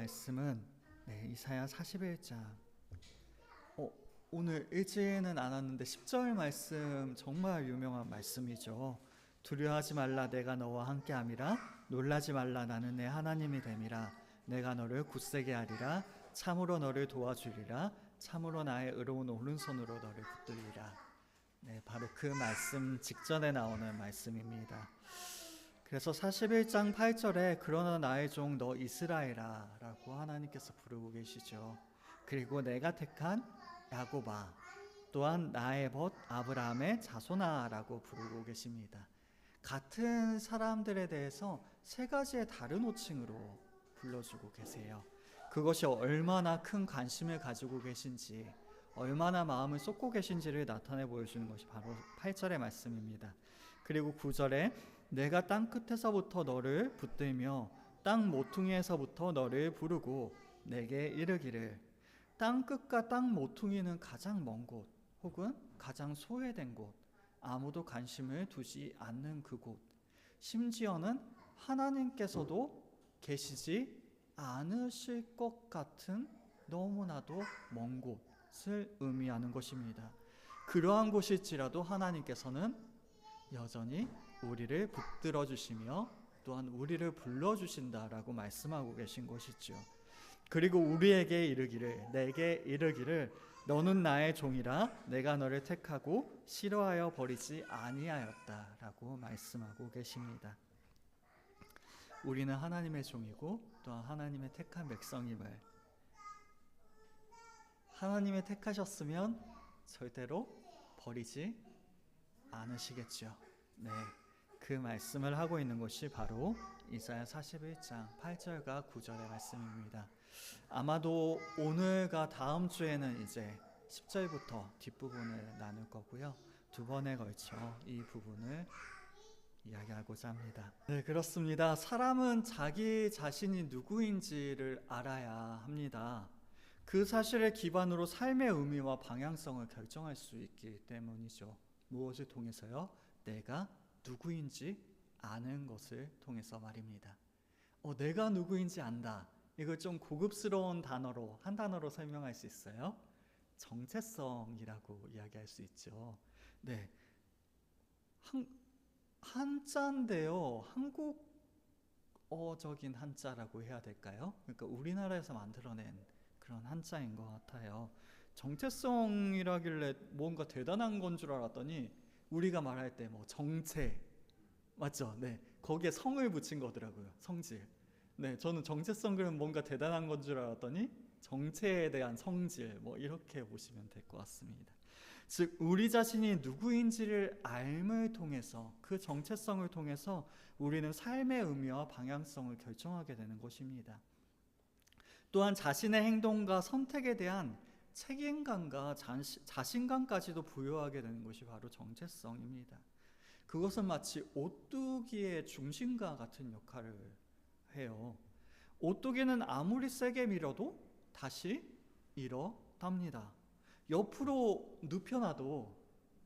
말씀은 이사야 41장. 오늘 읽지는 않았는데 10절 말씀 정말 유명한 말씀이죠. 두려워하지 말라, 내가 너와 함께함이라. 놀라지 말라, 나는 내 하나님이 됨이라. 내가 너를 굳세게 하리라. 참으로 너를 도와주리라. 참으로 나의 의로운 오른손으로 너를 붙들리라. 바로 그 말씀 직전에 나오는 말씀입니다. 그래서 41장 8절에 그러나 나의 종 너 이스라엘아 라고 하나님께서 부르고 계시죠. 그리고 내가 택한 야곱아, 또한 나의 벗 아브라함의 자손아 라고 부르고 계십니다. 같은 사람들에 대해서 세 가지의 다른 호칭으로 불러주고 계세요. 그것이 얼마나 큰 관심을 가지고 계신지, 얼마나 마음을 쏟고 계신지를 나타내 보여주는 것이 바로 8절의 말씀입니다. 그리고 9절에 내가 땅 끝에서부터 너를 붙들며 땅 모퉁이에서부터 너를 부르고 내게 이르기를. 땅 끝과 땅 모퉁이는 가장 먼 곳, 혹은 가장 소외된 곳, 아무도 관심을 두지 않는 그곳, 심지어는 하나님께서도 계시지 않으실 것 같은 너무나도 먼 곳을 의미하는 것입니다. 그러한 곳일지라도 하나님께서는 여전히 우리를 붙들어 주시며 또한 우리를 불러주신다라고 말씀하고 계신 것이죠. 그리고 우리에게 이르기를, 내게 이르기를 너는 나의 종이라 내가 너를 택하고 싫어하여 버리지 아니하였다라고 말씀하고 계십니다. 우리는 하나님의 종이고 또한 하나님의 택한 백성임을, 하나님의 택하셨으면 절대로 버리지 않으시겠죠. 그 말씀을 하고 있는 것이 바로 이사야 41장 8절과 9절의 말씀입니다. 아마도 오늘과 다음 주에는 이제 10절부터 뒷부분을 나눌 거고요. 두 번에 걸쳐 이 부분을 이야기하고자 합니다. 그렇습니다. 사람은 자기 자신이 누구인지를 알아야 합니다. 그 사실을 기반으로 삶의 의미와 방향성을 결정할 수 있기 때문이죠. 무엇을 통해서요? 내가 누구인지 아는 것을 통해서 말입니다. 내가 누구인지 안다. 이걸 좀 고급스러운 단어로, 한 단어로 설명할 수 있어요. 정체성이라고 이야기할 수 있죠. 한자인데요. 한국어적인 한자라고 해야 될까요? 그러니까 우리나라에서 만들어낸 그런 한자인 것 같아요. 정체성이라길래 뭔가 대단한 건 줄 알았더니 우리가 말할 때 뭐 정체, 맞죠? 거기에 성을 붙인 거더라고요. 성질. 저는 정체성 그러면 뭔가 대단한 건 줄 알았더니 정체에 대한 성질, 이렇게 보시면 될 것 같습니다. 즉 우리 자신이 누구인지를 알을 통해서, 그 정체성을 통해서 우리는 삶의 의미와 방향성을 결정하게 되는 것입니다. 또한 자신의 행동과 선택에 대한 책임감과 자신감까지도 부여하게 되는 것이 바로 정체성입니다. 그것은 마치 오뚜기의 중심과 같은 역할을 해요. 오뚜기는 아무리 세게 밀어도 다시 일어납니다. 옆으로 눕혀놔도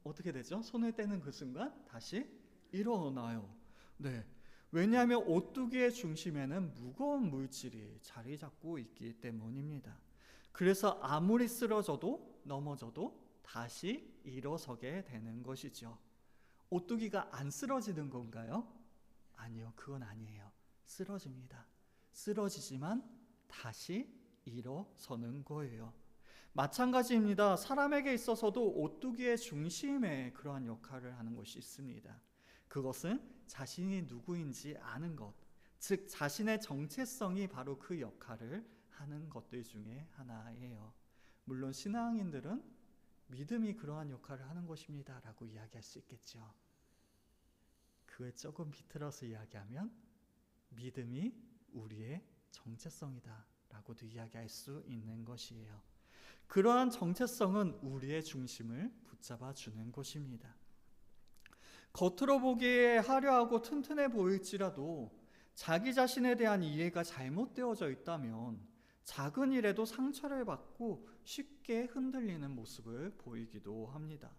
어떻게 되죠? 손을 떼는 그 순간 다시 일어나요. 왜냐하면 오뚜기의 중심에는 무거운 물질이 자리 잡고 있기 때문입니다. 그래서 아무리 쓰러져도 넘어져도 다시 일어서게 되는 것이죠. 오뚜기가 안 쓰러지는 건가요? 아니요, 그건 아니에요. 쓰러집니다. 쓰러지지만 다시 일어서는 거예요. 마찬가지입니다. 사람에게 있어서도 오뚜기의 중심에 그러한 역할을 하는 것이 있습니다. 그것은 자신이 누구인지 아는 것, 즉 자신의 정체성이 바로 그 역할을 하는 것들 중에 하나예요. 물론 신앙인들은 믿음이 그러한 역할을 하는 것입니다 라고 이야기할 수 있겠죠. 그걸 조금 비틀어서 이야기하면 믿음이 우리의 정체성이다 라고도 이야기할 수 있는 것이에요. 그러한 정체성은 우리의 중심을 붙잡아 주는 것입니다. 겉으로 보기에 화려하고 튼튼해 보일지라도 자기 자신에 대한 이해가 잘못되어져 있다면 작은 일에도 상처를 받고 쉽게 흔들리는 모습을 보이기도 합니다.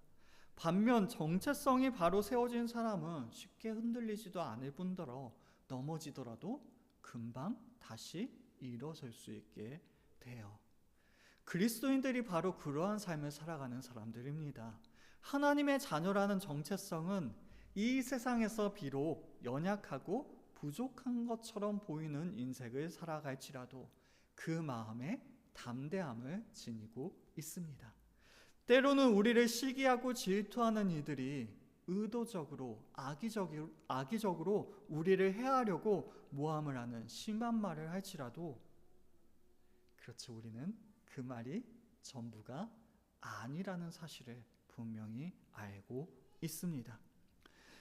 반면 정체성이 바로 세워진 사람은 쉽게 흔들리지도 않을 뿐더러 넘어지더라도 금방 다시 일어설 수 있게 돼요. 그리스도인들이 바로 그러한 삶을 살아가는 사람들입니다. 하나님의 자녀라는 정체성은 이 세상에서 비록 연약하고 부족한 것처럼 보이는 인생을 살아갈지라도 그 마음에 담대함을 지니고 있습니다. 때로는 우리를 시기하고 질투하는 이들이 의도적으로 악의적으로 우리를 해하려고 모함을 하는 심한 말을 할지라도 그렇죠. 우리는 그 말이 전부가 아니라는 사실을 분명히 알고 있습니다.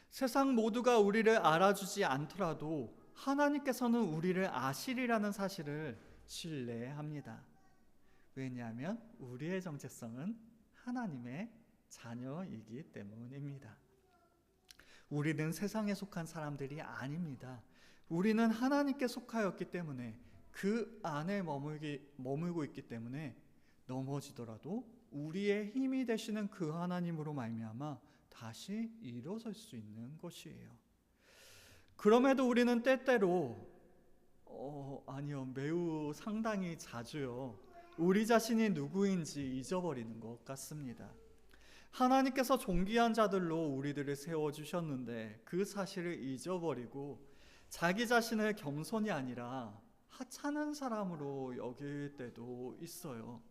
세상 모두가 우리를 알아주지 않더라도 하나님께서는 우리를 아시리라는 사실을 신뢰합니다. 왜냐하면 우리의 정체성은 하나님의 자녀이기 때문입니다. 우리는 세상에 속한 사람들이 아닙니다. 우리는 하나님께 속하였기 때문에 그 안에 머물고 있기 때문에 넘어지더라도 우리의 힘이 되시는 그 하나님으로 말미암아 다시 일어설 수 있는 것이에요. 그럼에도 우리는 때때로 매우 상당히 자주요, 우리 자신이 누구인지 잊어버리는 것 같습니다. 하나님께서 존귀한 자들로 우리들을 세워주셨는데 그 사실을 잊어버리고 자기 자신을 겸손이 아니라 하찮은 사람으로 여길 때도 있어요.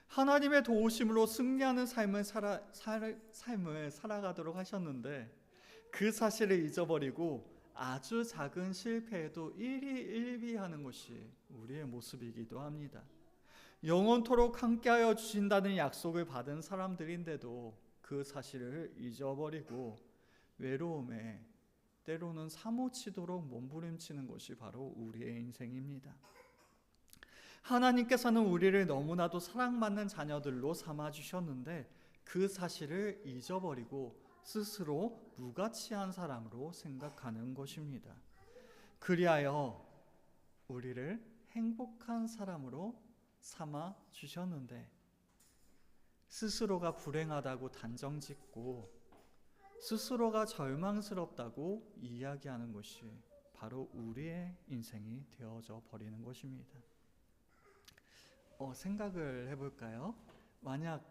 하나님의 도우심으로 승리하는 삶을 살아가도록 하셨는데 그 사실을 잊어버리고 아주 작은 실패에도 일희일비하는 것이 우리의 모습이기도 합니다. 영원토록 함께하여 주신다는 약속을 받은 사람들인데도 그 사실을 잊어버리고 외로움에 때로는 사무치도록 몸부림치는 것이 바로 우리의 인생입니다. 하나님께서는 우리를 너무나도 사랑받는 자녀들로 삼아주셨는데 그 사실을 잊어버리고 스스로 무가치한 사람으로 생각하는 것입니다. 그리하여 우리를 행복한 사람으로 삼아주셨는데 스스로가 불행하다고 단정짓고 스스로가 절망스럽다고 이야기하는 것이 바로 우리의 인생이 되어져 버리는 것입니다. 생각을 해볼까요? 만약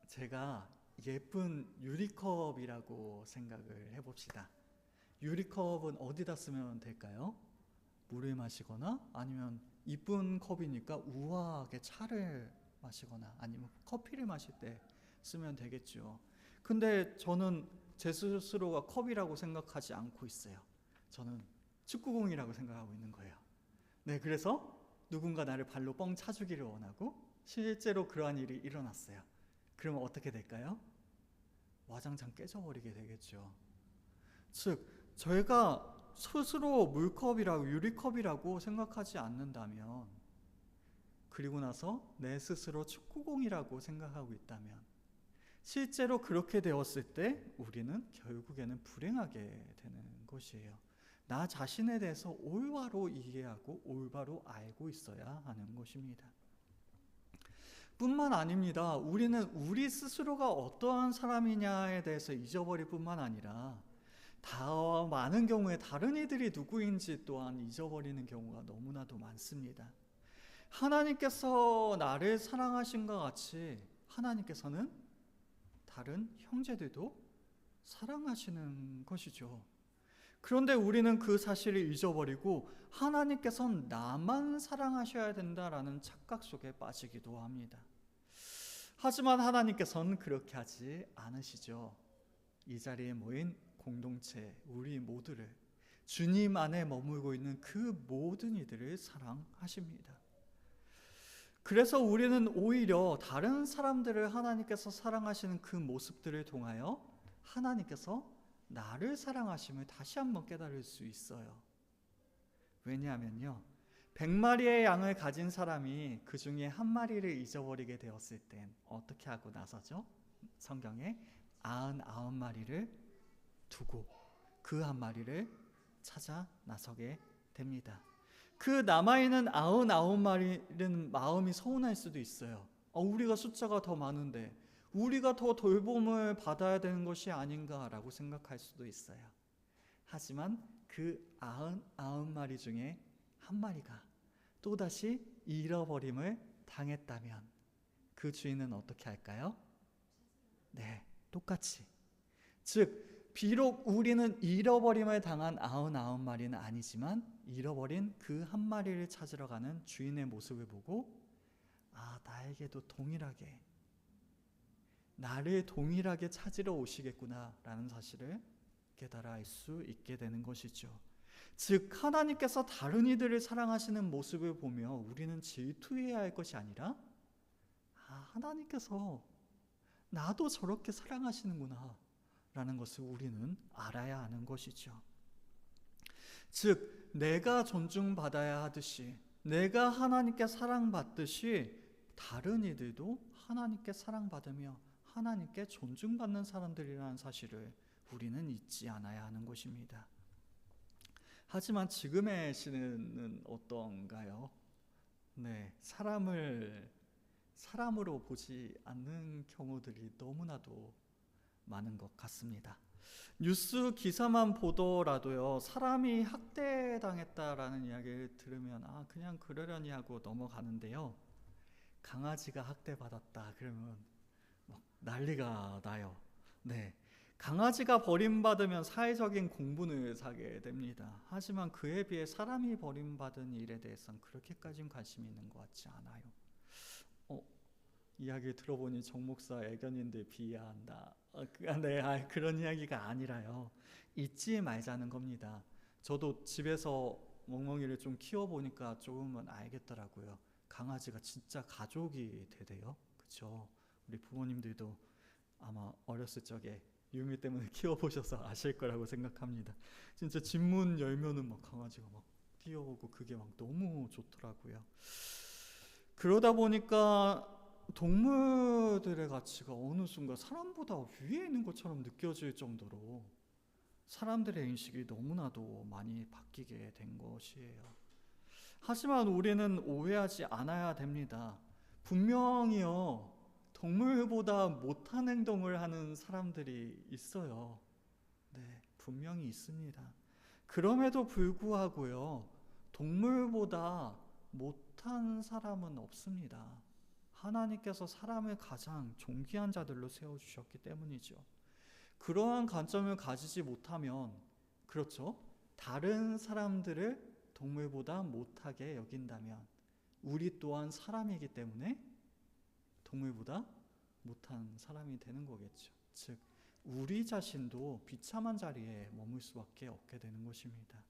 제가 예쁜 유리컵이라고 생각을 해봅시다. 유리컵은 어디다 쓰면 될까요? 물을 마시거나 아니면 이쁜 컵이니까 우아하게 차를 마시거나 아니면 커피를 마실 때 쓰면 되겠죠. 근데 저는 제 스스로가 컵이라고 생각하지 않고 있어요. 저는 축구공이라고 생각하고 있는 거예요. 네, 그래서 누군가 나를 발로 뻥 차주기를 원하고 실제로 그러한 일이 일어났어요. 그러면 어떻게 될까요? 와장창 깨져버리게 되겠죠. 즉, 저희가 스스로 물컵이라고 유리컵이라고 생각하지 않는다면, 그리고 나서 내 스스로 축구공이라고 생각하고 있다면, 실제로 그렇게 되었을 때 우리는 결국에는 불행하게 되는 것이에요. 나 자신에 대해서 올바로 이해하고 올바로 알고 있어야 하는 것입니다. 뿐만 아닙니다. 우리는 우리 스스로가 어떠한 사람이냐에 대해서 잊어버릴 뿐만 아니라 많은 경우에 다른 이들이 누구인지 또한 잊어버리는 경우가 너무나도 많습니다. 하나님께서 나를 사랑하신 것 같이 하나님께서는 다른 형제들도 사랑하시는 것이죠. 그런데 우리는 그 사실을 잊어버리고 하나님께서는 나만 사랑하셔야 된다라는 착각 속에 빠지기도 합니다. 하지만 하나님께서는 그렇게 하지 않으시죠. 이 자리에 모인 공동체 우리 모두를, 주님 안에 머물고 있는 그 모든 이들을 사랑하십니다. 그래서 우리는 오히려 다른 사람들을 하나님께서 사랑하시는 그 모습들을 통하여 하나님께서 나를 사랑하심을 다시 한번 깨달을 수 있어요. 왜냐하면요, 100마리의 양을 가진 사람이 그 중에 한 마리를 잊어버리게 되었을 땐 어떻게 하고 나서죠? 성경에 99마리를 두고 그 한 마리를 찾아 나서게 됩니다. 그 남아있는 99마리는 마음이 서운할 수도 있어요. 우리가 숫자가 더 많은데 우리가 더 돌봄을 받아야 되는 것이 아닌가라고 생각할 수도 있어요. 하지만 그 99마리 중에 한 마리가 또다시 잃어버림을 당했다면 그 주인은 어떻게 할까요? 네, 똑같이. 즉, 비록 우리는 잃어버림을 당한 99마리는 아니지만 잃어버린 그 한 마리를 찾으러 가는 주인의 모습을 보고 나에게도 동일하게 나를 동일하게 찾으러 오시겠구나 라는 사실을 깨달아 알 수 있게 되는 것이죠. 즉, 하나님께서 다른 이들을 사랑하시는 모습을 보며 우리는 질투해야 할 것이 아니라 하나님께서 나도 저렇게 사랑하시는구나 라는 것을 우리는 알아야 하는 것이죠. 즉, 내가 존중받아야 하듯이, 내가 하나님께 사랑받듯이 다른 이들도 하나님께 사랑받으며 하나님께 존중받는 사람들이라는 사실을 우리는 잊지 않아야 하는 것입니다. 하지만 지금의 시대는 어떤가요? 네, 사람을 사람으로 보지 않는 경우들이 너무나도 많은 것 같습니다. 뉴스 기사만 보더라도요, 사람이 학대당했다라는 이야기를 들으면 그냥 그러려니 하고 넘어가는데요, 강아지가 학대받았다 그러면 막 난리가 나요. 네, 강아지가 버림받으면 사회적인 공분을 사게 됩니다. 하지만 그에 비해 사람이 버림받은 일에 대해서는 그렇게까지는 관심이 있는 것 같지 않아요. 이야기 들어보니 정 목사 애견인들 비하한다. 네, 그런 이야기가 아니라요, 잊지 말자는 겁니다. 저도 집에서 멍멍이를 좀 키워보니까 조금은 알겠더라고요. 강아지가 진짜 가족이 되대요. 그렇죠? 우리 부모님들도 아마 어렸을 적에 유미 때문에 키워보셔서 아실 거라고 생각합니다. 진짜 집 문 열면은 막 강아지가 막 뛰어오고 그게 막 너무 좋더라고요. 그러다 보니까 동물들의 가치가 어느 순간 사람보다 위에 있는 것처럼 느껴질 정도로 사람들의 인식이 너무나도 많이 바뀌게 된 것이에요. 하지만 우리는 오해하지 않아야 됩니다. 분명히요, 동물보다 못한 행동을 하는 사람들이 있어요. 네, 분명히 있습니다. 그럼에도 불구하고요, 동물보다 못한 사람은 없습니다. 하나님께서 사람을 가장 존귀한 자들로 세워주셨기 때문이죠. 그러한 관점을 가지지 못하면, 그렇죠, 다른 사람들을 동물보다 못하게 여긴다면 우리 또한 사람이기 때문에 동물보다 못한 사람이 되는 거겠죠. 즉, 우리 자신도 비참한 자리에 머물 수밖에 없게 되는 것입니다.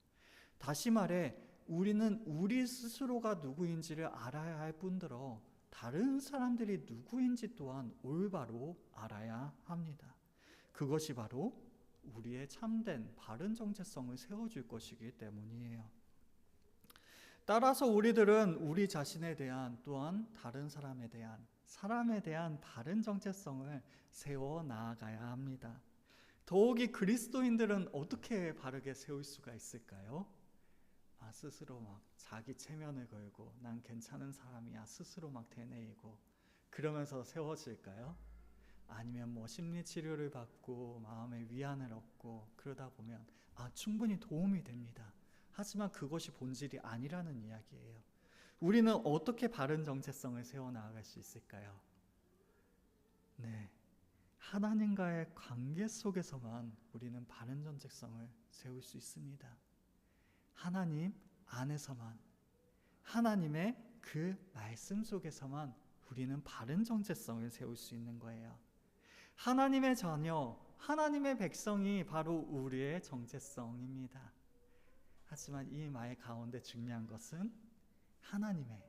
다시 말해, 우리는 우리 스스로가 누구인지를 알아야 할 뿐더러 다른 사람들이 누구인지 또한 올바로 알아야 합니다. 그것이 바로 우리의 참된 바른 정체성을 세워줄 것이기 때문이에요. 따라서 우리들은 우리 자신에 대한, 또한 다른 사람에 대한 바른 정체성을 세워 나아가야 합니다. 더욱이 그리스도인들은 어떻게 바르게 세울 수가 있을까요? 스스로 막 자기 체면을 걸고 난 괜찮은 사람이야 스스로 막 되뇌이고 그러면서 세워질까요? 아니면 심리치료를 받고 마음의 위안을 얻고 그러다 보면 충분히 도움이 됩니다. 하지만 그것이 본질이 아니라는 이야기예요. 우리는 어떻게 바른 정체성을 세워나갈 수 있을까요? 네, 하나님과의 관계 속에서만 우리는 바른 정체성을 세울 수 있습니다. 하나님 안에서만, 하나님의 그 말씀 속에서만 우리는 바른 정체성을 세울 수 있는 거예요. 하나님의 자녀, 하나님의 백성이 바로 우리의 정체성입니다. 하지만 이 말 가운데 중요한 것은 하나님의,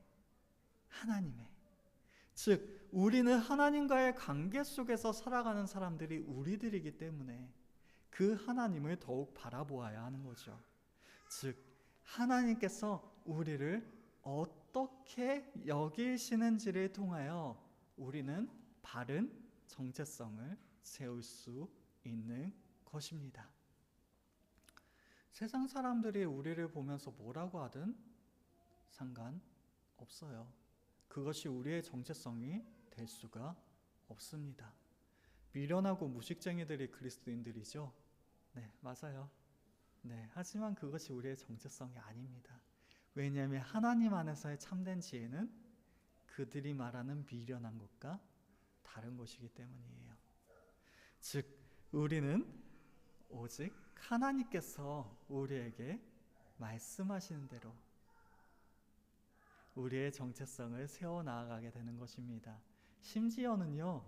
즉 우리는 하나님과의 관계 속에서 살아가는 사람들이 우리들이기 때문에 그 하나님을 더욱 바라보아야 하는 거죠. 즉 하나님께서 우리를 어떻게 여기시는지를 통하여 우리는 바른 정체성을 세울 수 있는 것입니다. 세상 사람들이 우리를 보면서 뭐라고 하든 상관없어요. 그것이 우리의 정체성이 될 수가 없습니다. 미련하고 무식쟁이들이 그리스도인들이죠. 네, 맞아요. 네, 하지만 그것이 우리의 정체성이 아닙니다. 왜냐하면 하나님 안에서의 참된 지혜는 그들이 말하는 미련한 것과 다른 것이기 때문이에요. 즉 우리는 오직 하나님께서 우리에게 말씀하시는 대로 우리의 정체성을 세워나가게 되는 것입니다. 심지어는요,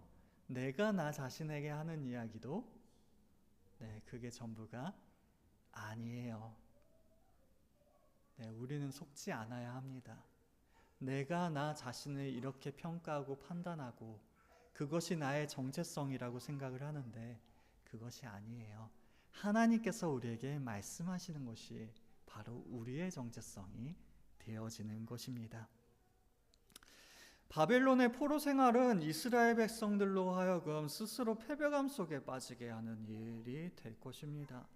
내가 나 자신에게 하는 이야기도 그게 전부가 아니에요. 우리는 속지 않아야 합니다. 내가 나 자신을 이렇게 평가하고 판단하고 그것이 나의 정체성이라고 생각을 하는데 그것이 아니에요. 하나님께서 우리에게 말씀하시는 것이 바로 우리의 정체성이 되어지는 것입니다. 바벨론의 포로 생활은 이스라엘 백성들로 하여금 스스로 패배감 속에 빠지게 하는 일이 될 것입니다.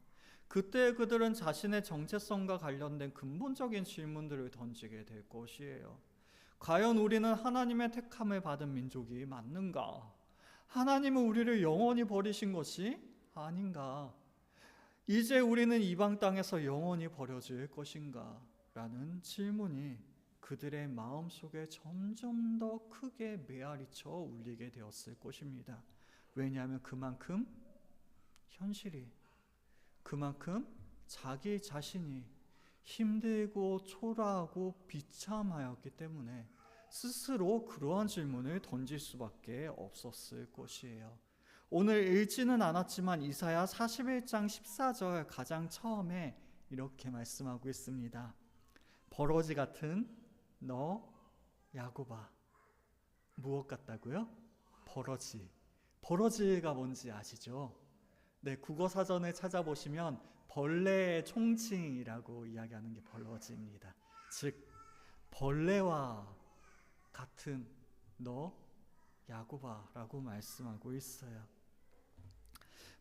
그때 그들은 자신의 정체성과 관련된 근본적인 질문들을 던지게 될 것이에요. 과연 우리는 하나님의 택함을 받은 민족이 맞는가? 하나님은 우리를 영원히 버리신 것이 아닌가? 이제 우리는 이방 땅에서 영원히 버려질 것인가? 라는 질문이 그들의 마음속에 점점 더 크게 메아리쳐 울리게 되었을 것입니다. 왜냐하면 그만큼 현실이, 그만큼 자기 자신이 힘들고 초라하고 비참하였기 때문에 스스로 그러한 질문을 던질 수밖에 없었을 것이에요. 오늘 읽지는 않았지만 이사야 41장 14절 가장 처음에 이렇게 말씀하고 있습니다. 버러지 같은 너 야곱아. 무엇 같다고요? 버러지. 버러지가 뭔지 아시죠? 국어사전을 찾아보시면 벌레의 총칭이라고 이야기하는 게 버러지입니다. 즉 벌레와 같은 너 야곱아라고 말씀하고 있어요.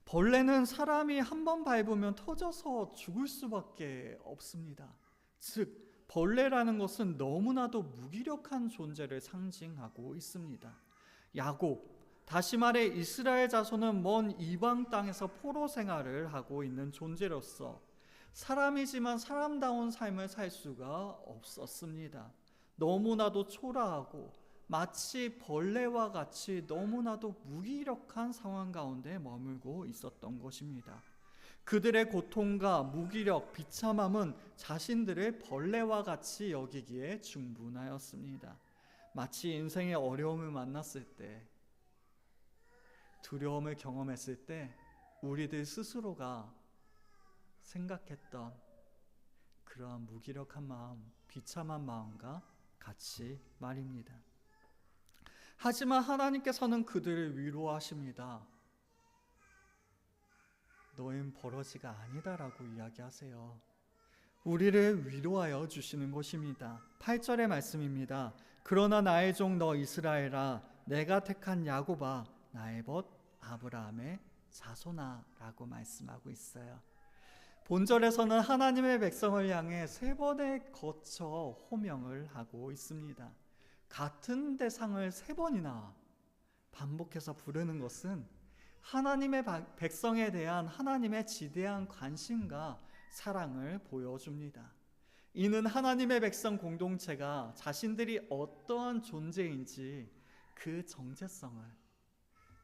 벌레는 사람이 한 번 밟으면 터져서 죽을 수밖에 없습니다. 즉 벌레라는 것은 너무나도 무기력한 존재를 상징하고 있습니다. 야곱, 다시 말해 이스라엘 자손은 먼 이방 땅에서 포로 생활을 하고 있는 존재로서 사람이지만 사람다운 삶을 살 수가 없었습니다. 너무나도 초라하고 마치 벌레와 같이 너무나도 무기력한 상황 가운데 머물고 있었던 것입니다. 그들의 고통과 무기력, 비참함은 자신들을 벌레와 같이 여기기에 충분하였습니다. 마치 인생의 어려움을 만났을 때, 두려움을 경험했을 때 우리들 스스로가 생각했던 그러한 무기력한 마음, 비참한 마음과 같이 말입니다. 하지만 하나님께서는 그들을 위로하십니다. 너희는 버러지가 아니다라고 이야기하세요. 우리를 위로하여 주시는 것입니다. 8절의 말씀입니다. 그러나 나의 종 너 이스라엘아, 내가 택한 야곱아, 나의 벗 아브라함의 자손아 라고 말씀하고 있어요. 본절에서는 하나님의 백성을 향해 3번에 거쳐 호명을 하고 있습니다. 같은 대상을 3번이나 반복해서 부르는 것은 하나님의 백성에 대한 하나님의 지대한 관심과 사랑을 보여줍니다. 이는 하나님의 백성 공동체가 자신들이 어떠한 존재인지 그 정체성을,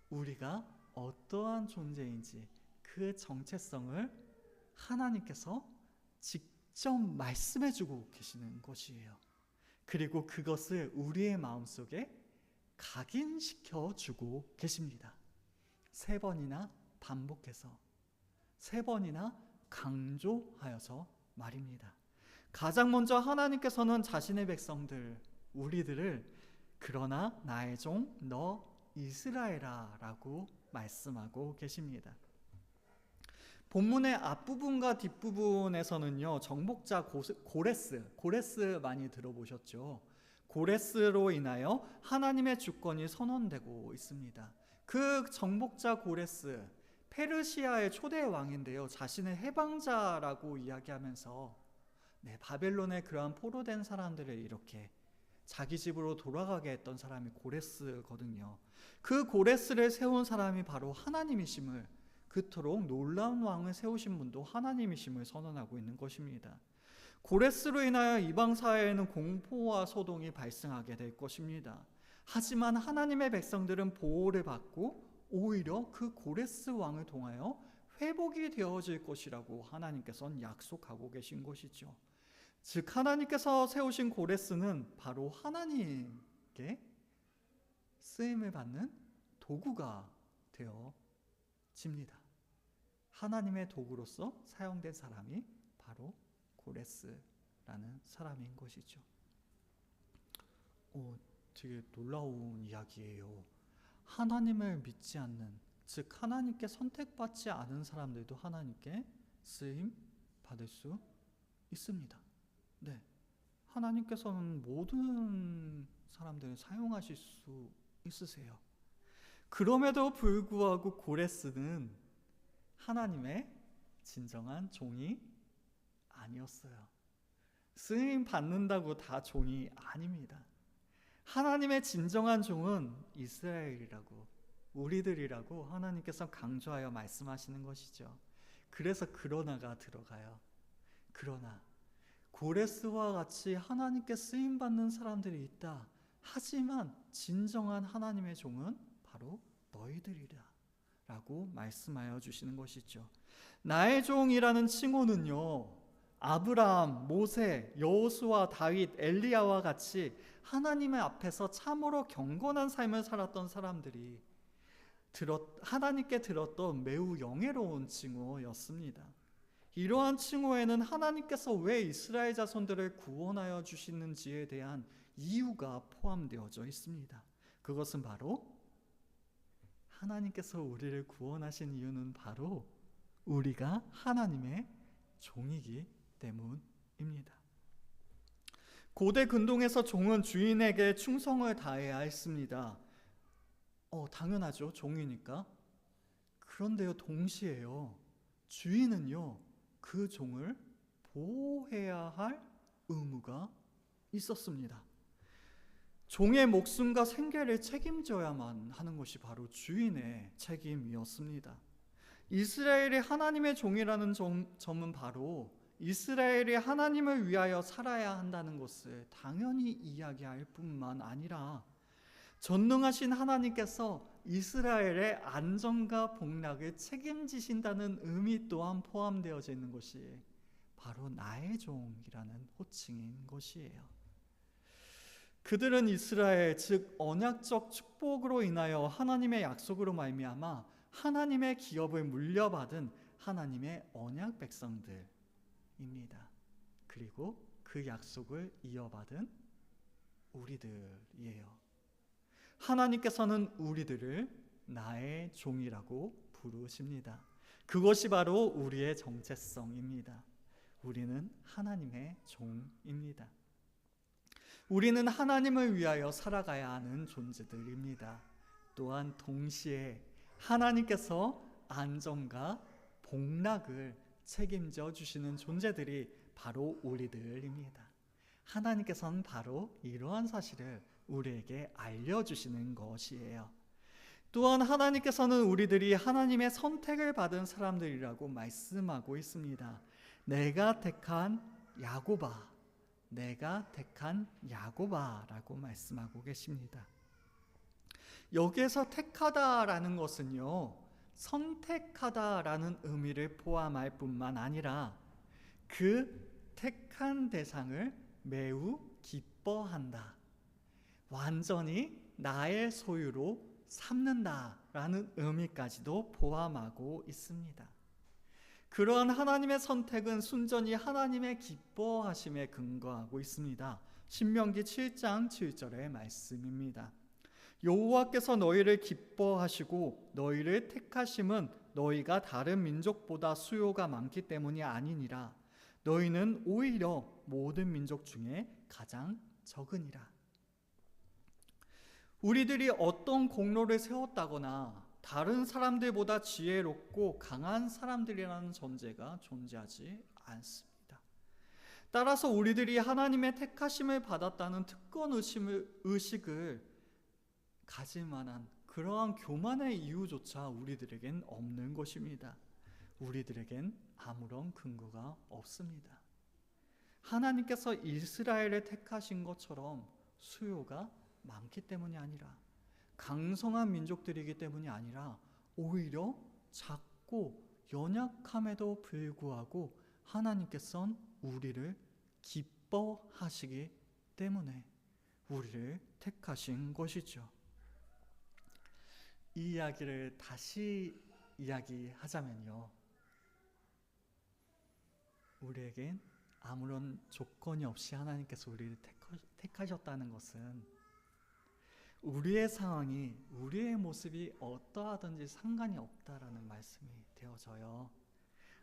우리가 어떠한 존재인지 그 정체성을 하나님께서 직접 말씀해주고 계시는 것이에요. 그리고 그것을 우리의 마음속에 각인시켜주고 계십니다. 3번이나 반복해서, 3번이나 강조하여서 말입니다. 가장 먼저 하나님께서는 자신의 백성들, 우리들을 그러나 나의 종 너 이스라엘아 라고 말씀하고 계십니다. 본문의 앞부분과 뒷부분에서는요, 정복자 고레스 많이 들어보셨죠? 고레스로 인하여 하나님의 주권이 선언되고 있습니다. 그 정복자 고레스, 페르시아의 초대 왕인데요, 자신을 해방자라고 이야기하면서 바벨론의 그러한 포로된 사람들을 이렇게 자기 집으로 돌아가게 했던 사람이 고레스거든요. 그 고레스를 세운 사람이 바로 하나님이심을, 그토록 놀라운 왕을 세우신 분도 하나님이심을 선언하고 있는 것입니다. 고레스로 인하여 이방 사회에는 공포와 소동이 발생하게 될 것입니다. 하지만 하나님의 백성들은 보호를 받고 오히려 그 고레스 왕을 통하여 회복이 되어질 것이라고 하나님께서는 약속하고 계신 것이죠. 즉 하나님께서 세우신 고레스는 바로 하나님께 쓰임을 받는 도구가 되어집니다. 하나님의 도구로서 사용된 사람이 바로 고레스라는 사람인 것이죠. 되게 놀라운 이야기예요. 하나님을 믿지 않는, 즉 하나님께 선택받지 않은 사람들도 하나님께 쓰임 받을 수 있습니다. 네, 하나님께서는 모든 사람들을 사용하실 수 있으세요. 그럼에도 불구하고 고레스는 하나님의 진정한 종이 아니었어요. 쓰임 받는다고 다 종이 아닙니다. 하나님의 진정한 종은 이스라엘이라고, 우리들이라고 하나님께서 강조하여 말씀하시는 것이죠. 그래서 그러나가 들어가요. 그러나 고레스와 같이 하나님께 쓰임받는 사람들이 있다. 하지만 진정한 하나님의 종은 바로 너희들이라 라고 말씀하여 주시는 것이죠. 나의 종이라는 칭호는요, 아브라함, 모세, 여호수아, 다윗, 엘리야와 같이 하나님의 앞에서 참으로 경건한 삶을 살았던 사람들이 하나님께 들었던 매우 영예로운 칭호였습니다. 이러한 칭호에는 하나님께서 왜 이스라엘 자손들을 구원하여 주시는지에 대한 이유가 포함되어져 있습니다. 그것은 바로 하나님께서 우리를 구원하신 이유는 바로 우리가 하나님의 종이기 때문입니다. 고대 근동에서 종은 주인에게 충성을 다해야 했습니다. 당연하죠. 종이니까. 그런데요, 동시에요, 주인은요, 그 종을 보호해야 할 의무가 있었습니다. 종의 목숨과 생계를 책임져야만 하는 것이 바로 주인의 책임이었습니다. 이스라엘이 하나님의 종이라는 점은 바로 이스라엘이 하나님을 위하여 살아야 한다는 것을 당연히 이야기할 뿐만 아니라 전능하신 하나님께서 이스라엘의 안전과 복락을 책임지신다는 의미 또한 포함되어져 있는 것이 바로 나의 종이라는 호칭인 것이에요. 그들은 이스라엘, 즉 언약적 축복으로 인하여 하나님의 약속으로 말미암아 하나님의 기업을 물려받은 하나님의 언약 백성들입니다. 그리고 그 약속을 이어받은 우리들이에요. 하나님께서는 우리들을 나의 종이라고 부르십니다. 그것이 바로 우리의 정체성입니다. 우리는 하나님의 종입니다. 우리는 하나님을 위하여 살아가야 하는 존재들입니다. 또한 동시에 하나님께서 안전과 복락을 책임져 주시는 존재들이 바로 우리들입니다. 하나님께서는 바로 이러한 사실을 우리에게 알려주시는 것이에요. 또한 하나님께서는 우리들이 하나님의 선택을 받은 사람들이라고 말씀하고 있습니다. 내가 택한 야곱아, 내가 택한 야곱아라고 말씀하고 계십니다. 여기에서 택하다라는 것은요, 선택하다라는 의미를 포함할 뿐만 아니라 그 택한 대상을 매우 기뻐한다, 완전히 나의 소유로 삼는다라는 의미까지도 포함하고 있습니다. 그러한 하나님의 선택은 순전히 하나님의 기뻐하심에 근거하고 있습니다. 신명기 7장 7절의 말씀입니다. 여호와께서 너희를 기뻐하시고 너희를 택하심은 너희가 다른 민족보다 수요가 많기 때문이 아니니라. 너희는 오히려 모든 민족 중에 가장 적으니라. 우리들이 어떤 공로를 세웠다거나 다른 사람들보다 지혜롭고 강한 사람들이라는 전제가 존재하지 않습니다. 따라서 우리들이 하나님의 택하심을 받았다는 특권 의식을 가질 만한 그러한 교만의 이유조차 우리들에겐 없는 것입니다. 우리들에겐 아무런 근거가 없습니다. 하나님께서 이스라엘을 택하신 것처럼 수요가 많기 때문이 아니라, 강성한 민족들이기 때문이 아니라, 오히려 작고 연약함에도 불구하고 하나님께서는 우리를 기뻐하시기 때문에 우리를 택하신 것이죠. 이 이야기를 다시 이야기하자면요, 우리에겐 아무런 조건이 없이 하나님께서 우리를 택하셨다는 것은 우리의 상황이, 우리의 모습이 어떠하든지 상관이 없다라는 말씀이 되어져요.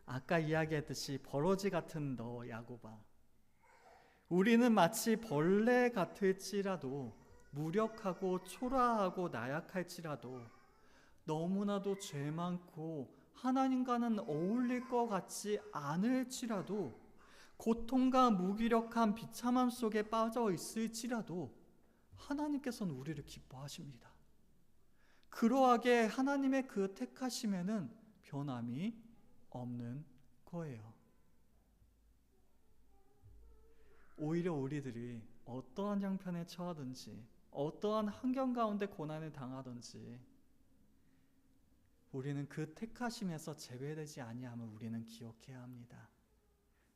아까 이야기했듯이 버러지 같은 너 야곱아, 우리는 마치 벌레 같을지라도, 무력하고 초라하고 나약할지라도, 너무나도 죄 많고 하나님과는 어울릴 것 같지 않을지라도, 고통과 무기력한 비참함 속에 빠져 있을지라도 하나님께서는 우리를 기뻐하십니다. 그러하게 하나님의 그 택하심에는 변함이 없는 거예요. 오히려 우리들이 어떠한 형편에 처하든지, 어떠한 환경 가운데 고난을 당하든지, 우리는 그 택하심에서 제외되지 아니함을 우리는 기억해야 합니다.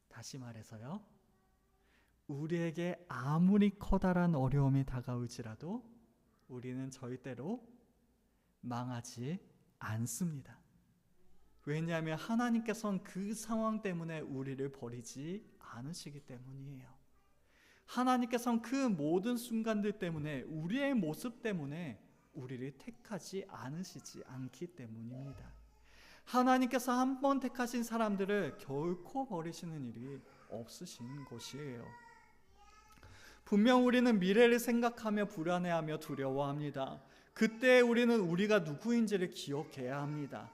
다시 말해서요, 우리에게 아무리 커다란 어려움이 다가올지라도 우리는 절대로 망하지 않습니다. 왜냐하면 하나님께서는 그 상황 때문에 우리를 버리지 않으시기 때문이에요. 하나님께서는 그 모든 순간들 때문에, 우리의 모습 때문에 우리를 택하지 않으시지 않기 때문입니다. 하나님께서 한 번 택하신 사람들을 결코 버리시는 일이 없으신 것이에요. 분명 우리는 미래를 생각하며 불안해하며 두려워합니다. 그때 우리는 우리가 누구인지를 기억해야 합니다.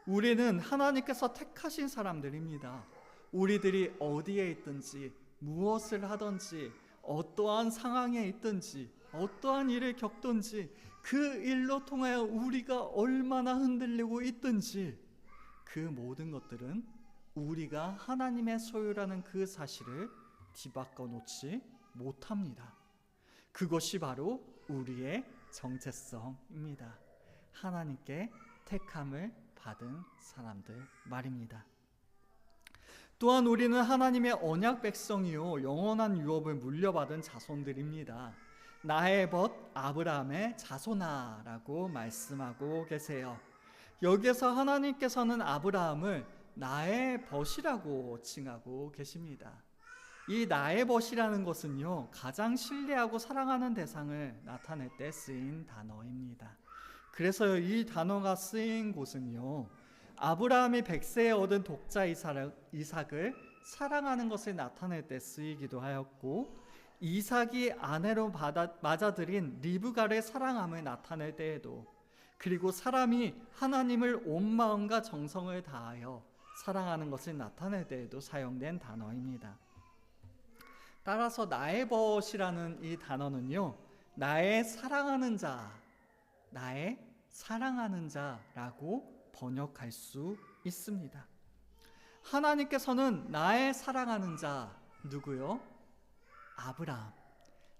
우리는 하나님께서 택하신 사람들입니다. 우리들이 어디에 있든지, 무엇을 하든지, 어떠한 상황에 있든지, 어떠한 일을 겪든지, 그 일로 통하여 우리가 얼마나 흔들리고 있든지, 그 모든 것들은 우리가 하나님의 소유라는 그 사실을 뒤바꿔 놓지 못합니다. 그것이 바로 우리의 정체성입니다. 하나님께 택함을 받은 사람들 말입니다. 또한 우리는 하나님의 언약 백성이요 영원한 유업을 물려받은 자손들입니다. 나의 벗 아브라함의 자손아라고 말씀하고 계세요. 여기에서 하나님께서는 아브라함을 나의 벗이라고 칭하고 계십니다. 이 나의 벗이라는 것은요, 가장 신뢰하고 사랑하는 대상을 나타낼 때 쓰인 단어입니다. 그래서 이 단어가 쓰인 곳은요, 아브라함이 100세에 얻은 독자 이삭을 사랑하는 것을 나타낼 때 쓰이기도 하였고, 이삭이 아내로 맞아들인 리브가를 사랑함을 나타낼 때에도, 그리고 사람이 하나님을 온 마음과 정성을 다하여 사랑하는 것을 나타낼 때에도 사용된 단어입니다. 따라서 나의 벗이라는 이 단어는요, 나의 사랑하는 자, 나의 사랑하는 자라고 번역할 수 있습니다. 하나님께서는 나의 사랑하는 자, 누구요? 아브라함.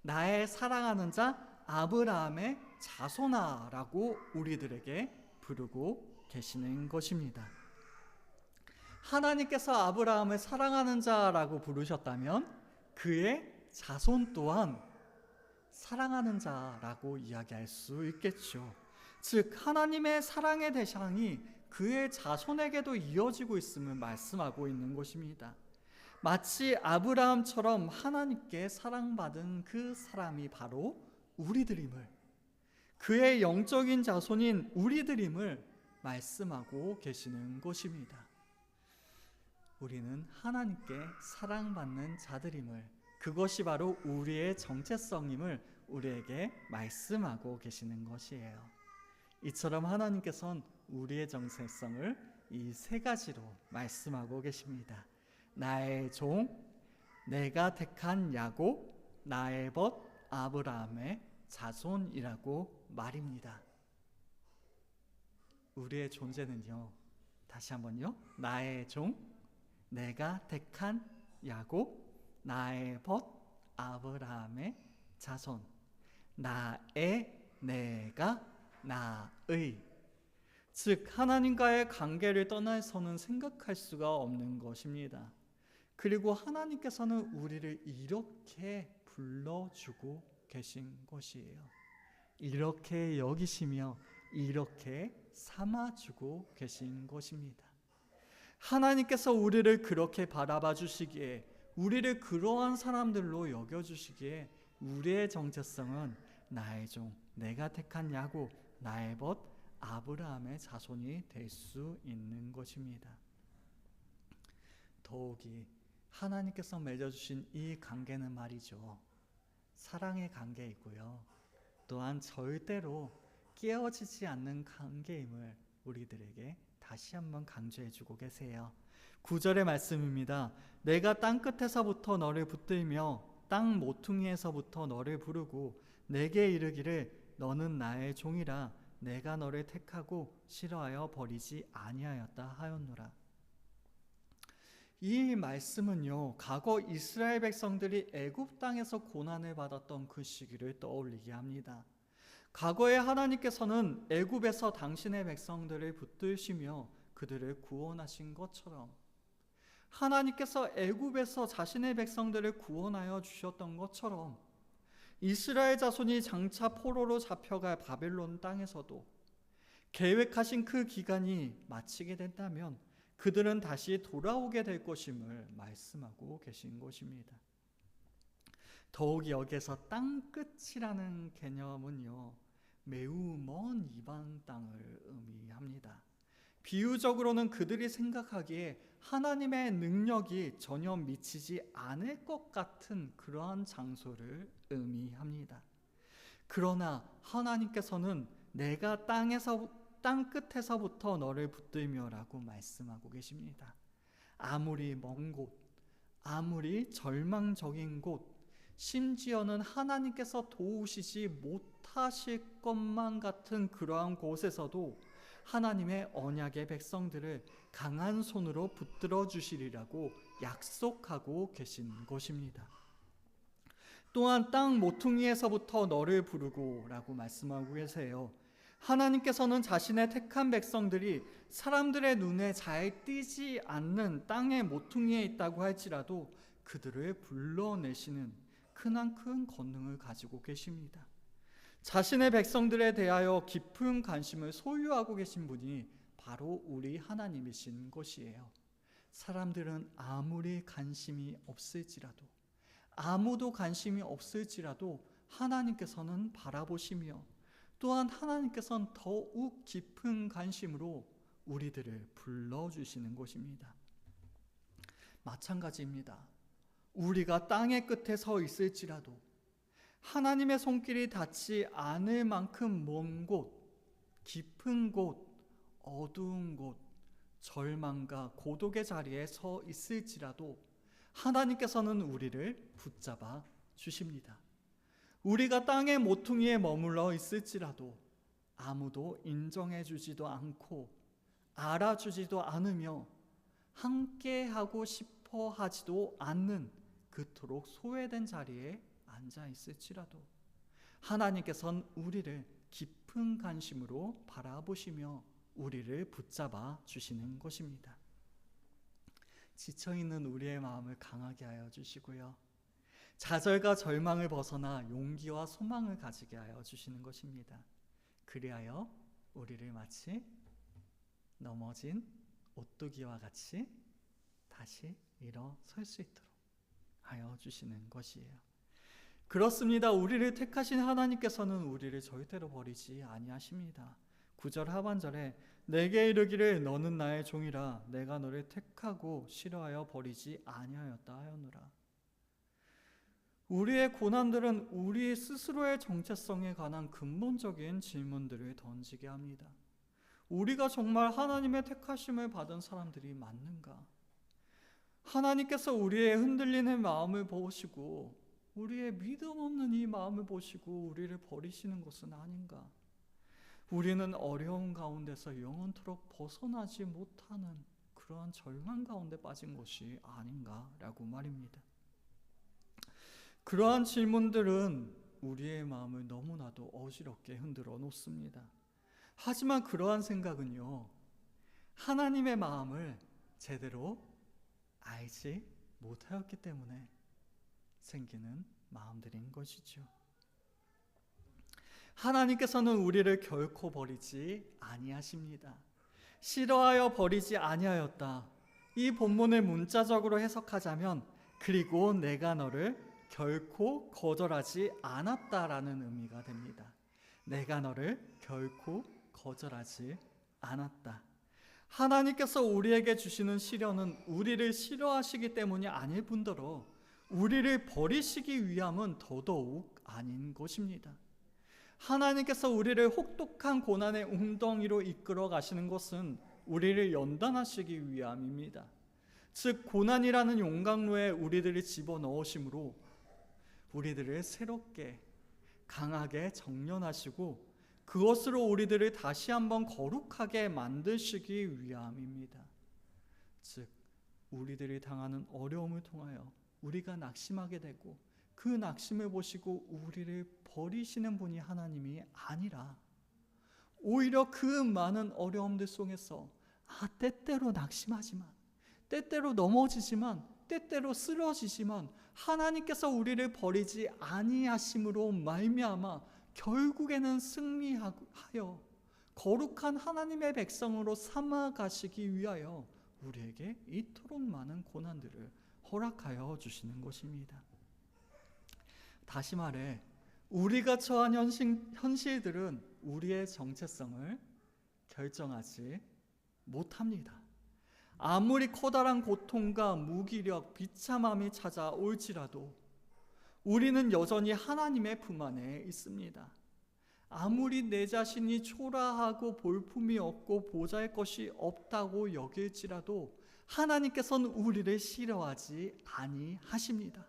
나의 사랑하는 자 아브라함의 자손아라고 우리들에게 부르고 계시는 것입니다. 하나님께서 아브라함을 사랑하는 자라고 부르셨다면 그의 자손 또한 사랑하는 자라고 이야기할 수 있겠죠. 즉 하나님의 사랑의 대상이 그의 자손에게도 이어지고 있음을 말씀하고 있는 것입니다. 마치 아브라함처럼 하나님께 사랑받은 그 사람이 바로 우리들임을, 그의 영적인 자손인 우리들임을 말씀하고 계시는 것입니다. 우리는 하나님께 사랑받는 자들임을, 그것이 바로 우리의 정체성임을 우리에게 말씀하고 계시는 것이에요. 이처럼 하나님께서는 우리의 정체성을 이 세 가지로 말씀하고 계십니다. 나의 종, 내가 택한 야곱, 나의 벗 아브라함의 자손이라고 말입니다. 우리의 존재는요, 다시 한번요, 나의 종, 내가 택한 야곱, 나의 벗 아브라함의 자손. 나의, 내가, 나의. 즉 하나님과의 관계를 떠나서는 생각할 수가 없는 것입니다. 그리고 하나님께서는 우리를 이렇게 불러주고 계신 것이에요. 이렇게 여기시며 이렇게 삼아주고 계신 것입니다. 하나님께서 우리를 그렇게 바라봐 주시기에, 우리를 그러한 사람들로 여겨주시기에 우리의 정체성은 나의 종, 내가 택한 야곱, 나의 벗 아브라함의 자손이 될 수 있는 것입니다. 더욱이 하나님께서 맺어주신 이 관계는 말이죠, 사랑의 관계이고요, 또한 절대로 깨어지지 않는 관계임을 우리들에게 다시 한번 강조해주고 계세요. 9절의 말씀입니다. 내가 땅끝에서부터 너를 붙들며 땅 모퉁이에서부터 너를 부르고 내게 이르기를 너는 나의 종이라 내가 너를 택하고 싫어하여 버리지 아니하였다 하였노라. 이 말씀은요, 과거 이스라엘 백성들이 애굽 땅에서 고난을 받았던 그 시기를 떠올리게 합니다. 과거에 하나님께서는 애굽에서 당신의 백성들을 붙드시며 그들을 구원하신 것처럼, 하나님께서 애굽에서 자신의 백성들을 구원하여 주셨던 것처럼, 이스라엘 자손이 장차 포로로 잡혀갈 바벨론 땅에서도 계획하신 그 기간이 마치게 된다면 그들은 다시 돌아오게 될 것임을 말씀하고 계신 것입니다. 더욱이 여기에서 땅끝이라는 개념은요, 매우 먼 이방 땅을 의미합니다. 비유적으로는 그들이 생각하기에 하나님의 능력이 전혀 미치지 않을 것 같은 그러한 장소를 의미합니다. 그러나 하나님께서는 내가 땅 끝에서부터 너를 붙들며 라고 말씀하고 계십니다. 아무리 먼 곳, 아무리 절망적인 곳, 심지어는 하나님께서 도우시지 못하실 것만 같은 그러한 곳에서도 하나님의 언약의 백성들을 강한 손으로 붙들어 주시리라고 약속하고 계신 것입니다. 또한 땅 모퉁이에서부터 너를 부르고 라고 말씀하고 계세요. 하나님께서는 자신의 택한 백성들이 사람들의 눈에 잘 띄지 않는 땅의 모퉁이에 있다고 할지라도 그들을 불러내시는 크나큰 권능을 가지고 계십니다. 자신의 백성들에 대하여 깊은 관심을 소유하고 계신 분이 바로 우리 하나님이신 것이에요. 사람들은 아무리 관심이 없을지라도, 아무도 관심이 없을지라도 하나님께서는 바라보시며, 또한 하나님께서는 더욱 깊은 관심으로 우리들을 불러주시는 것입니다. 마찬가지입니다. 우리가 땅의 끝에 서 있을지라도 하나님의 손길이 닿지 않을 만큼 먼 곳, 깊은 곳, 어두운 곳, 절망과 고독의 자리에 서 있을지라도 하나님께서는 우리를 붙잡아 주십니다. 우리가 땅의 모퉁이에 머물러 있을지라도 아무도 인정해 주지도 않고 알아주지도 않으며 함께하고 싶어 하지도 않는 그토록 소외된 자리에 앉아 있을지라도 하나님께서는 우리를 깊은 관심으로 바라보시며 우리를 붙잡아 주시는 것입니다. 지쳐있는 우리의 마음을 강하게 하여 주시고요, 좌절과 절망을 벗어나 용기와 소망을 가지게 하여 주시는 것입니다. 그리하여 우리를 마치 넘어진 오뚜기와 같이 다시 일어설 수 있도록 하여 주시는 것이에요. 그렇습니다. 우리를 택하신 하나님께서는 우리를 절대로 버리지 아니하십니다. 9절 하반절에 내게 이르기를 너는 나의 종이라 내가 너를 택하고 싫어하여 버리지 아니하였다 하였노라. 우리의 고난들은 우리 스스로의 정체성에 관한 근본적인 질문들을 던지게 합니다. 우리가 정말 하나님의 택하심을 받은 사람들이 맞는가? 하나님께서 우리의 흔들리는 마음을 보시고 우리의 믿음 없는 이 마음을 보시고 우리를 버리시는 것은 아닌가? 우리는 어려운 가운데서 영원토록 벗어나지 못하는 그러한 절망 가운데 빠진 것이 아닌가라고 말입니다. 그러한 질문들은 우리의 마음을 너무나도 어지럽게 흔들어 놓습니다. 하지만 그러한 생각은요, 하나님의 마음을 제대로 알지 못하였기 때문에 생기는 마음들인 것이죠. 하나님께서는 우리를 결코 버리지 아니하십니다. 싫어하여 버리지 아니하였다. 이 본문을 문자적으로 해석하자면 그리고 내가 너를 결코 거절하지 않았다라는 의미가 됩니다. 내가 너를 결코 거절하지 않았다. 하나님께서 우리에게 주시는 시련은 우리를 싫어하시기 때문이 아닐 뿐더러 우리를 버리시기 위함은 더더욱 아닌 것입니다. 하나님께서 우리를 혹독한 고난의 웅덩이로 이끌어 가시는 것은 우리를 연단하시기 위함입니다. 즉 고난이라는 용광로에 우리들을 집어넣으심으로 우리들을 새롭게 강하게 정련하시고 그것으로 우리들을 다시 한번 거룩하게 만드시기 위함입니다. 즉 우리들이 당하는 어려움을 통하여 우리가 낙심하게 되고 그 낙심을 보시고 우리를 버리시는 분이 하나님이 아니라 오히려 그 많은 어려움들 속에서 때때로 낙심하지만 때때로 넘어지지만 때때로 쓰러지지만 하나님께서 우리를 버리지 아니하심으로 말미암아 결국에는 승리하여 거룩한 하나님의 백성으로 삼아 가시기 위하여 우리에게 이토록 많은 고난들을 허락하여 주시는 것입니다. 다시 말해 우리가 처한 현실들은 우리의 정체성을 결정하지 못합니다. 아무리 커다란 고통과 무기력, 비참함이 찾아올지라도 우리는 여전히 하나님의 품 안에 있습니다. 아무리 내 자신이 초라하고 볼품이 없고 보잘 것이 없다고 여길지라도 하나님께서는 우리를 싫어하지 아니하십니다.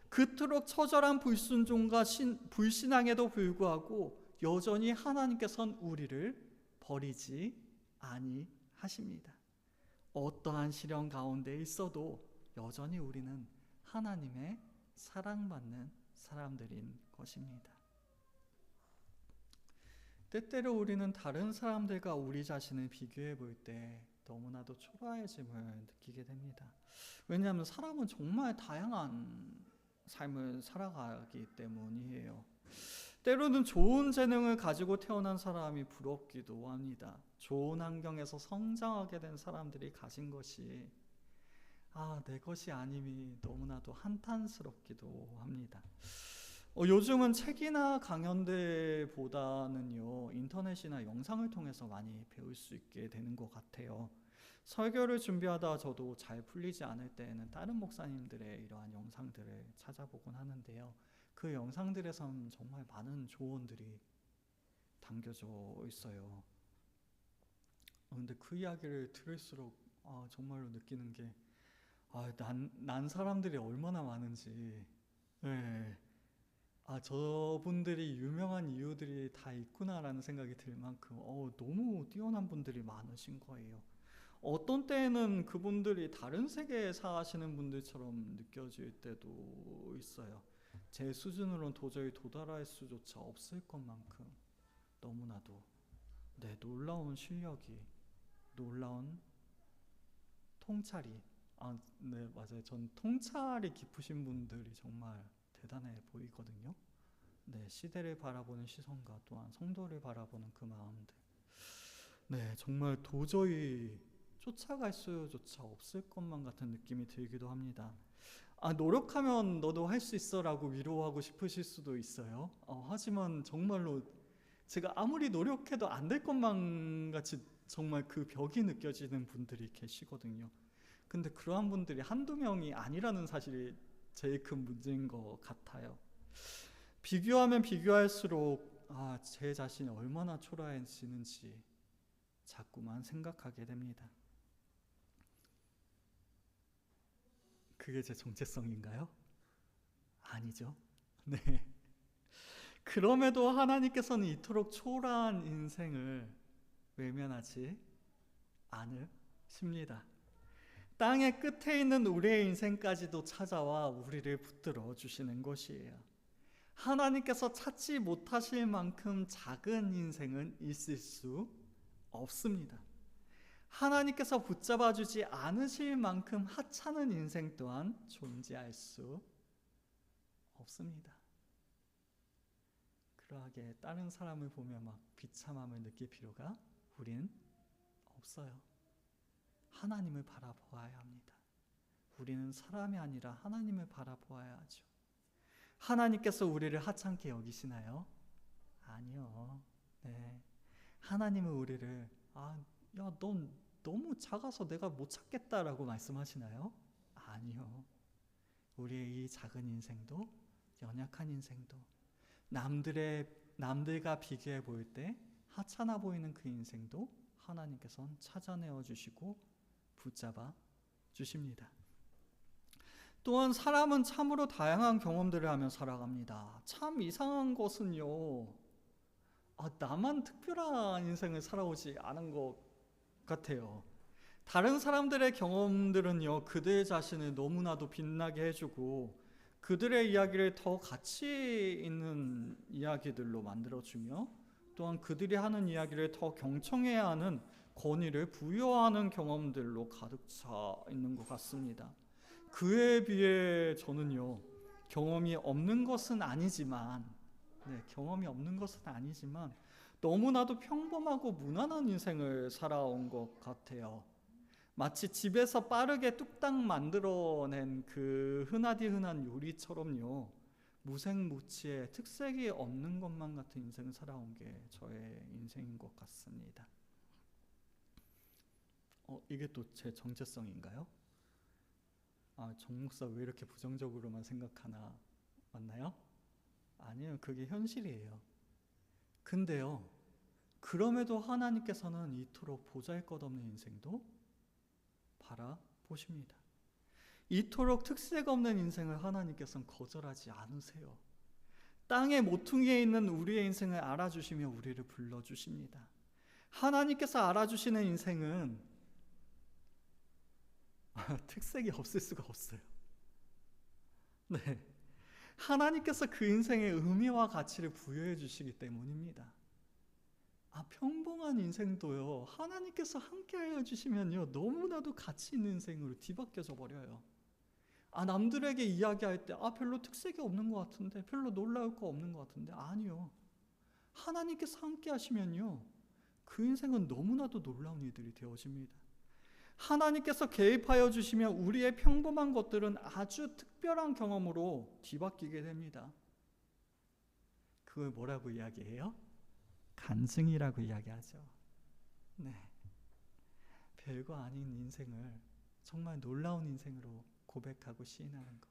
그토록 처절한 불순종과 불신앙에도 불구하고 여전히 하나님께서는 우리를 버리지 아니하십니다. 어떠한 시련 가운데 있어도 여전히 우리는 하나님의 사랑받는 사람들인 것입니다. 때때로 우리는 다른 사람들과 우리 자신을 비교해 볼 때 너무나도 초라해짐을 느끼게 됩니다. 왜냐하면 사람은 정말 다양한 삶을 살아가기 때문이에요. 때로는 좋은 재능을 가지고 태어난 사람이 부럽기도 합니다. 좋은 환경에서 성장하게 된 사람들이 가진 것이 내 것이 아님이 너무나도 한탄스럽기도 합니다. 요즘은 책이나 강연들보다는요 인터넷이나 영상을 통해서 많이 배울 수 있게 되는 것 같아요. 설교를 준비하다 저도 잘 풀리지 않을 때에는 다른 목사님들의 이러한 영상들을 찾아보곤 하는데요. 그 영상들에선 정말 많은 조언들이 담겨져 있어요. 근데 그 이야기를 들을수록 정말로 느끼는 게 난 사람들이 얼마나 많은지, 저분들이 유명한 이유들이 다 있구나라는 생각이 들 만큼 너무 뛰어난 분들이 많으신 거예요. 어떤 때에는 그분들이 다른 세계에 사시는 분들처럼 느껴질 때도 있어요. 제 수준으로는 도저히 도달할 수조차 없을 것만큼 너무나도 놀라운 실력이, 놀라운 통찰이, 네 맞아요. 전 통찰이 깊으신 분들이 정말 대단해 보이거든요. 시대를 바라보는 시선과 또한 성도를 바라보는 그 마음들, 정말 도저히 쫓아갈 수조차 없을 것만 같은 느낌이 들기도 합니다. 노력하면 너도 할 수 있어 라고 위로하고 싶으실 수도 있어요. 하지만 정말로 제가 아무리 노력해도 안 될 것만 같이 정말 그 벽이 느껴지는 분들이 계시거든요. 근데 그러한 분들이 한두 명이 아니라는 사실이 제일 큰 문제인 것 같아요. 비교하면 비교할수록 제 자신이 얼마나 초라해지는지 자꾸만 생각하게 됩니다. 그게 제 정체성인가요? 아니죠. 그럼에도 하나님께서는 이토록 초라한 인생을 외면하지 않으십니다. 땅의 끝에 있는 우리의 인생까지도 찾아와 우리를 붙들어 주시는 것이에요. 하나님께서 찾지 못하실 만큼 작은 인생은 있을 수 없습니다. 하나님께서 붙잡아 주지 않으실 만큼 하찮은 인생 또한 존재할 수 없습니다. 그러하게 다른 사람을 보며 막 비참함을 느낄 필요가 우린 없어요. 하나님을 바라보아야 합니다. 우리는 사람이 아니라 하나님을 바라보아야 하죠. 하나님께서 우리를 하찮게 여기시나요? 아니요. 네. 하나님은 우리를 야, 넌 너무 작아서 내가 못 찾겠다라고 말씀하시나요? 아니요. 우리의 이 작은 인생도, 연약한 인생도, 남들과 비교해 보일 때 하찮아 보이는 그 인생도 하나님께서는 찾아내어 주시고 붙잡아 주십니다. 또한 사람은 참으로 다양한 경험들을 하며 살아갑니다. 참 이상한 것은요, 나만 특별한 인생을 살아오지 않은 것 같아요. 다른 사람들의 경험들은요, 그들 자신을 너무나도 빛나게 해주고 그들의 이야기를 더 가치 있는 이야기들로 만들어주며 또한 그들이 하는 이야기를 더 경청해야 하는 권위를 부여하는 경험들로 가득 차 있는 것 같습니다. 그에 비해 저는요, 경험이 없는 것은 아니지만 너무나도 평범하고 무난한 인생을 살아온 것 같아요. 마치 집에서 빠르게 뚝딱 만들어낸 그 흔하디 흔한 요리처럼요, 무색무취의 특색이 없는 것만 같은 인생을 살아온 게 저의 인생인 것 같습니다. 이게 또 제 정체성인가요? 정 목사 왜 이렇게 부정적으로만 생각하나? 맞나요? 아니요, 그게 현실이에요. 근데요, 그럼에도 하나님께서는 이토록 보잘것없는 인생도 바라보십니다. 이토록 특색 없는 인생을 하나님께서는 거절하지 않으세요. 땅의 모퉁이에 있는 우리의 인생을 알아주시며 우리를 불러주십니다. 하나님께서 알아주시는 인생은 특색이 없을 수가 없어요. 네, 하나님께서 그 인생에 의미와 가치를 부여해 주시기 때문입니다. 평범한 인생도요, 하나님께서 함께하여 주시면요, 너무나도 가치 있는 인생으로 뒤바뀌어져 버려요. 남들에게 이야기할 때 별로 특색이 없는 것 같은데, 별로 놀라울 거 없는 것 같은데, 아니요. 하나님께서 함께 하시면요, 그 인생은 너무나도 놀라운 일들이 되어집니다. 하나님께서 개입하여 주시면 우리의 평범한 것들은 아주 특별한 경험으로 뒤바뀌게 됩니다. 그걸 뭐라고 이야기해요? 간증이라고 이야기하죠. 네, 별거 아닌 인생을 정말 놀라운 인생으로 고백하고 시인하는 것.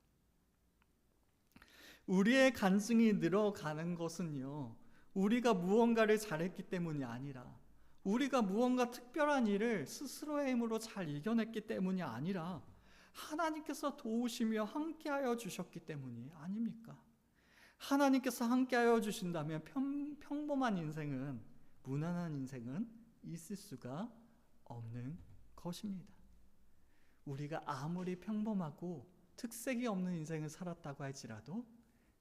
우리의 간증이 늘어가는 것은요, 우리가 무언가를 잘했기 때문이 아니라, 우리가 무언가 특별한 일을 스스로의 힘으로 잘 이겨냈기 때문이 아니라 하나님께서 도우시며 함께하여 주셨기 때문이 아닙니까? 하나님께서 함께하여 주신다면 평범한 인생은, 무난한 인생은 있을 수가 없는 것입니다. 우리가 아무리 평범하고 특색이 없는 인생을 살았다고 할지라도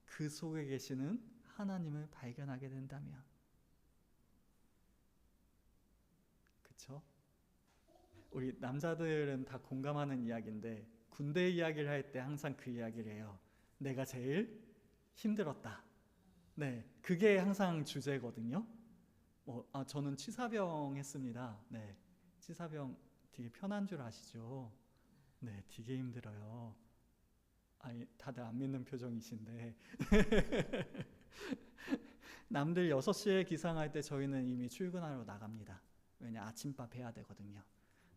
그 속에 계시는 하나님을 발견하게 된다면, 그렇죠? 우리 남자들은 다 공감하는 이야기인데, 군대 이야기를 할 때 항상 그 이야기를 해요. 내가 제일 힘들었다. 네, 그게 항상 주제거든요. 저는 치사병 했습니다. 네, 치사병 되게 편한 줄 아시죠? 네, 되게 힘들어요. 다들 안 믿는 표정이신데 남들 6시에 기상할 때 저희는 이미 출근하러 나갑니다. 왜냐, 아침밥 해야 되거든요.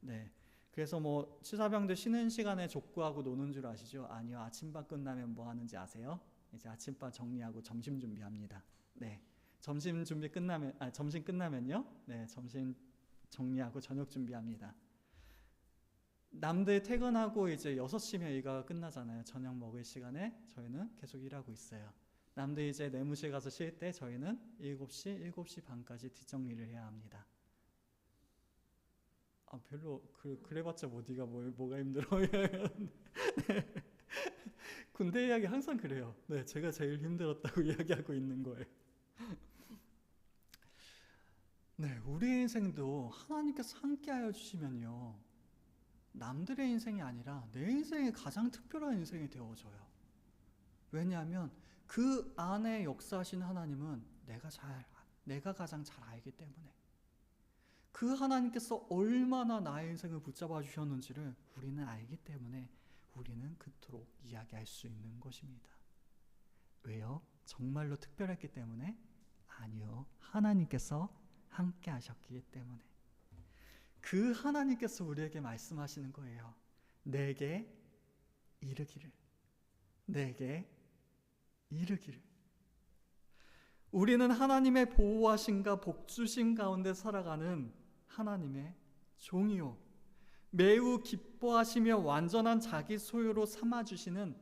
네, 그래서 치사병들 쉬는 시간에 족구하고 노는 줄 아시죠? 아니요, 아침밥 끝나면 뭐 하는지 아세요? 이제 아침밥 정리하고 점심 준비합니다. 네, 점심 끝나면요, 네, 점심 정리하고 저녁 준비합니다. 남들 퇴근하고 이제 6시면 일과가 끝나잖아요. 저녁 먹을 시간에 저희는 계속 일하고 있어요. 남들 이제 내무실 가서 쉴 때 저희는 7시 반까지 뒷정리를 해야 합니다. 별로 그래봤자 뭐 네가 뭐가 힘들어. 군대 이야기 항상 그래요. 네, 제가 제일 힘들었다고 이야기하고 있는 거예요. 네, 우리 인생도 하나님께서 함께하여 주시면요, 남들의 인생이 아니라 내 인생이 가장 특별한 인생이 되어져요. 왜냐하면 그 안에 역사하신 하나님은 내가 가장 잘 알기 때문에, 그 하나님께서 얼마나 나의 인생을 붙잡아 주셨는지를 우리는 알기 때문에 우리는 그토록 이야기할 수 있는 것입니다. 왜요? 정말로 특별했기 때문에? 아니요. 하나님께서 함께 하셨기 때문에. 그 하나님께서 우리에게 말씀하시는 거예요. 내게 이르기를. 내게 이르기를. 우리는 하나님의 보호하심과 복주심 가운데 살아가는 하나님의 종이요, 매우 기뻐하시며 완전한 자기 소유로 삼아주시는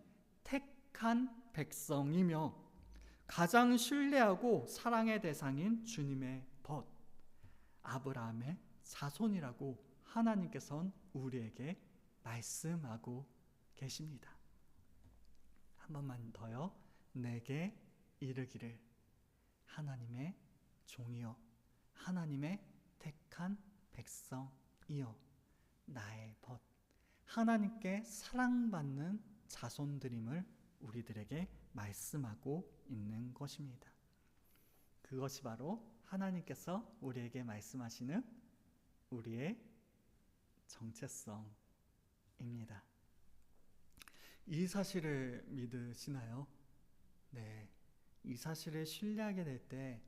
택한 백성이며 가장 신뢰하고 사랑의 대상인 주님의 벗, 아브라함의 자손이라고 하나님께서는 우리에게 말씀하고 계십니다. 한 번만 더요. 내게 이르기를. 하나님의 종이요, 하나님의 택한 백성이요, 나의 벗, 하나님께 사랑받는 자손들임을 우리들에게 말씀하고 있는 것입니다. 그것이 바로 하나님께서 우리에게 말씀하시는 우리의 정체성입니다. 이 사실을 믿으시나요? 네, 이 사실을 신뢰하게 될 때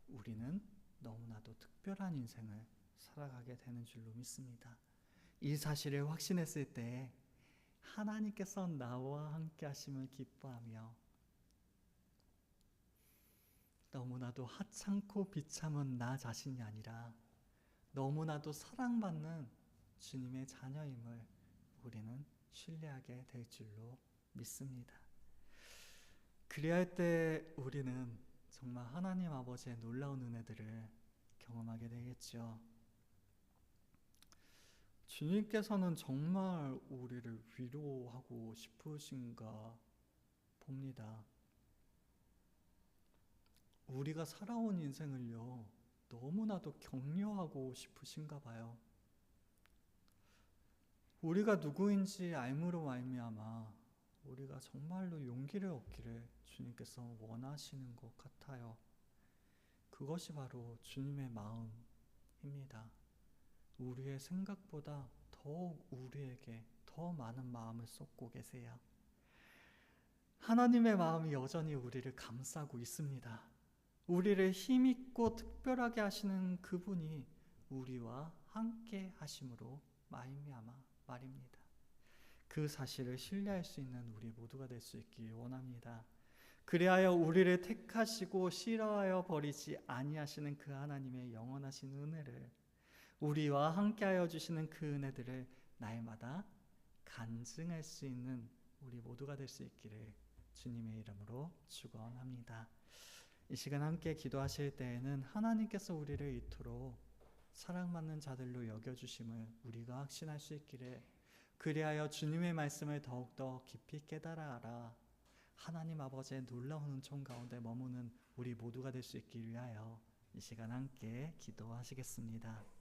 우리는 너무나도 특별한 인생을 살아가게 되는 줄로 믿습니다. 이 사실을 확신했을 때 하나님께서 나와 함께 하심을 기뻐하며 너무나도 하찮고 비참한 나 자신이 아니라 너무나도 사랑받는 주님의 자녀임을 우리는 신뢰하게 될 줄로 믿습니다. 그리할 때 우리는 정말 하나님 아버지의 놀라운 은혜들을 경험하게 되겠죠. 주님께서는 정말 우리를 위로하고 싶으신가 봅니다. 우리가 살아온 인생을요, 너무나도 격려하고 싶으신가 봐요. 우리가 누구인지 알므로 말미암아 우리가 정말로 용기를 얻기를 주님께서 원하시는 것 같아요. 그것이 바로 주님의 마음입니다. 우리의 생각보다 더욱 우리에게 더 많은 마음을 쏟고 계세요. 하나님의 마음이 여전히 우리를 감싸고 있습니다. 우리를 힘있고 특별하게 하시는 그분이 우리와 함께 하심으로 말미암아 말입니다. 그 사실을 신뢰할 수 있는 우리 모두가 될 수 있길 원합니다. 그리하여 우리를 택하시고 싫어하여 버리지 아니하시는 그 하나님의 영원하신 은혜를, 우리와 함께하여 주시는 그 은혜들을 날마다 간증할 수 있는 우리 모두가 될 수 있기를 주님의 이름으로 축원합니다. 이 시간 함께 기도하실 때에는 하나님께서 우리를 이토록 사랑받는 자들로 여겨주심을 우리가 확신할 수 있기를, 그리하여 주님의 말씀을 더욱더 깊이 깨달아 알아 하나님 아버지의 놀라운 은총 가운데 머무는 우리 모두가 될 수 있기 위하여 이 시간 함께 기도하시겠습니다.